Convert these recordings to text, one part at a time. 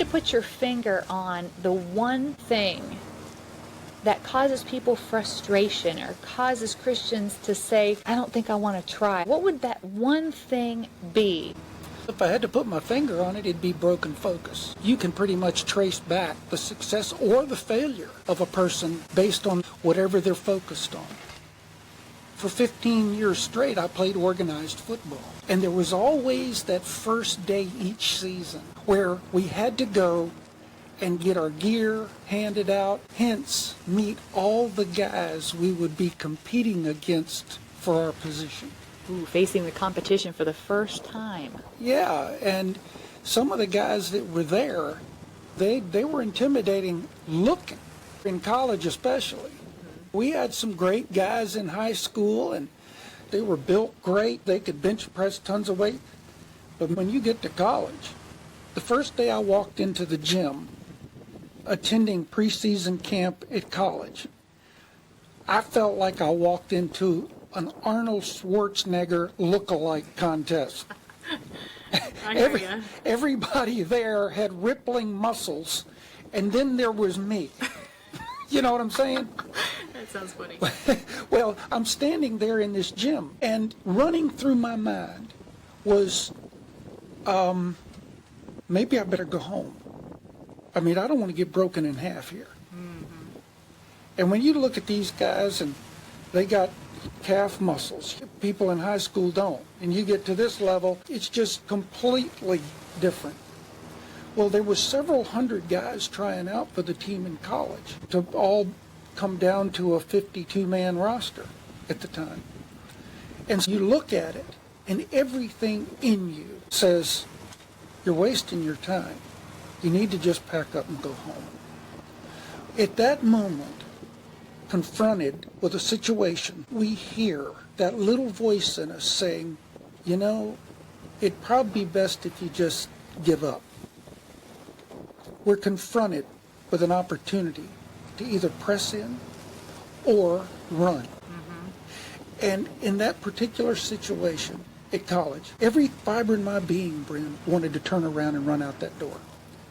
put your finger on the one thing that causes people frustration or causes Christians to say, I don't think I want to try, what would that one thing be? If I had to put my finger on it, it'd be broken focus. You can pretty much trace back the success or the failure of a person based on whatever they're focused on. For 15 years straight, I played organized football. And there was always that first day each season where we had to go and get our gear handed out, hence meet all the guys we would be competing against for our position. Ooh, facing the competition for the first time. Yeah, and some of the guys that were there, they were intimidating looking, in college especially. We had some great guys in high school, and they were built great. They could bench press tons of weight. But when you get to college, the first day I walked into the gym, attending preseason camp at college, I felt like I walked into an Arnold Schwarzenegger look-alike contest. Everybody there had rippling muscles, and then there was me. You know what I'm saying? That sounds funny. Well, I'm standing there in this gym, and running through my mind was, maybe I better go home. I mean, I don't want to get broken in half here. Mm-hmm. And when you look at these guys, and they got calf muscles, people in high school don't, and you get to this level, it's just completely different. Well, there was several hundred guys trying out for the team in college to all come down to a 52-man roster at the time. And so you look at it, and everything in you says, you're wasting your time. You need to just pack up and go home. At that moment, confronted with a situation, we hear that little voice in us saying, you know, it'd probably be best if you just give up. We're confronted with an opportunity to either press in or run. Mm-hmm. And in that particular situation at college, every fiber in my being, Bryn, wanted to turn around and run out that door.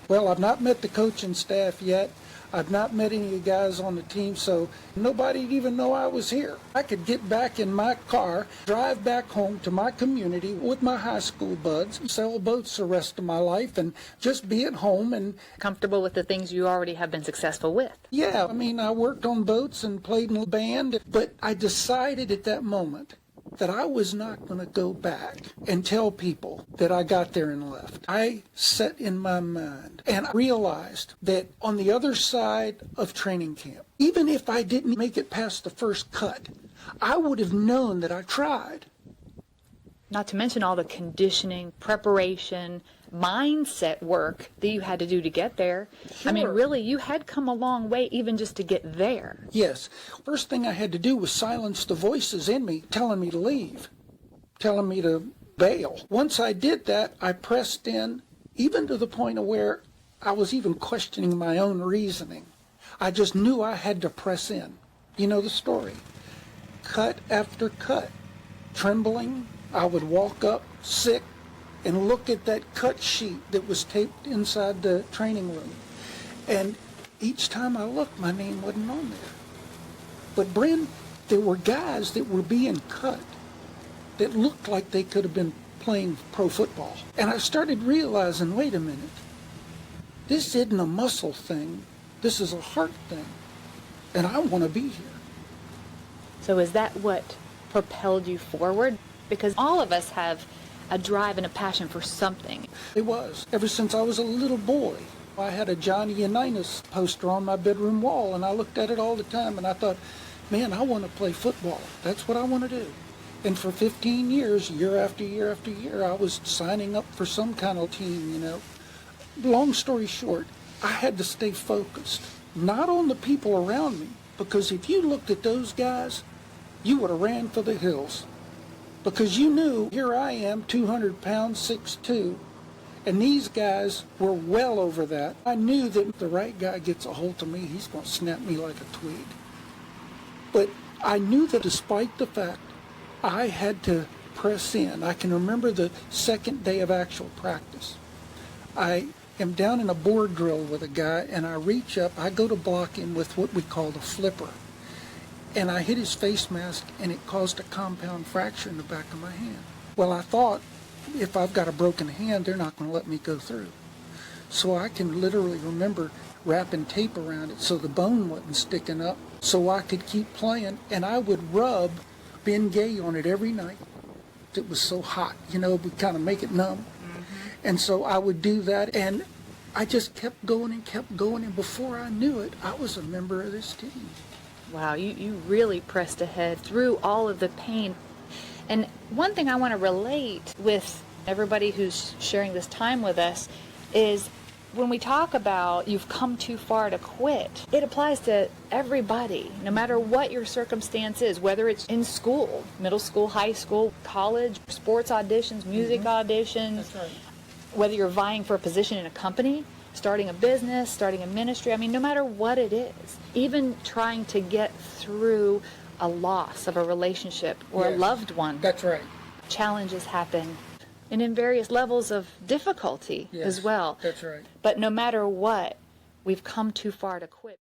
Well, I've not met the coaching staff yet. I've not met any of the guys on the team, so nobody'd even know I was here. I could get back in my car, drive back home to my community with my high school buds, sail boats the rest of my life, and just be at home and comfortable with the things you already have been successful with. Yeah, I mean, I worked on boats and played in a band, but I decided at that moment that I was not going to go back and tell people that I got there and left. I set in my mind and realized that on the other side of training camp, even if I didn't make it past the first cut, I would have known that I tried. Not to mention all the conditioning, preparation, mindset work that you had to do to get there. Sure. I mean, really, you had come a long way even just to get there. Yes. First thing I had to do was silence the voices in me telling me to leave, telling me to bail. Once I did that, I pressed in, even to the point of where I was even questioning my own reasoning. I just knew I had to press in. You know the story. Cut after cut. Trembling, I would walk up, sick, and look at that cut sheet that was taped inside the training room. And each time I looked, my name wasn't on there. But Bryn, there were guys that were being cut that looked like they could have been playing pro football. And I started realizing, wait a minute, this isn't a muscle thing, this is a heart thing. And I want to be here. So is that what propelled you forward? Because all of us have a drive and a passion for something. It was. Ever since I was a little boy, I had a Johnny Unitas poster on my bedroom wall, and I looked at it all the time, and I thought, man, I want to play football. That's what I want to do. And for 15 years, year after year after year, I was signing up for some kind of team, you know. Long story short, I had to stay focused, not on the people around me, because if you looked at those guys, you would have ran for the hills. Because you knew, here I am, 200 pounds, 6'2", and these guys were well over that. I knew that if the right guy gets a hold of me, he's going to snap me like a twig. But I knew that despite the fact I had to press in, I can remember the second day of actual practice. I am down in a board drill with a guy, and I reach up, I go to block him with what we call the flipper. And I hit his face mask, and it caused a compound fracture in the back of my hand. Well, I thought, if I've got a broken hand, they're not going to let me go through. So I can literally remember wrapping tape around it so the bone wasn't sticking up, so I could keep playing, and I would rub Ben Gay on it every night. It was so hot, we kind of make it numb. And so I would do that, and I just kept going, and before I knew it, I was a member of this team. Wow, you really pressed ahead through all of the pain. And one thing I want to relate with everybody who's sharing this time with us is when we talk about you've come too far to quit, it applies to everybody, no matter what your circumstance is, whether it's in school, middle school, high school, college, sports auditions, music auditions. That's right. Whether you're vying for a position in a company, starting a business, starting a ministry, no matter what it is, even trying to get through a loss of a relationship or a loved one. That's right. Challenges happen, and in various levels of difficulty as well. That's right. But no matter what, we've come too far to quit.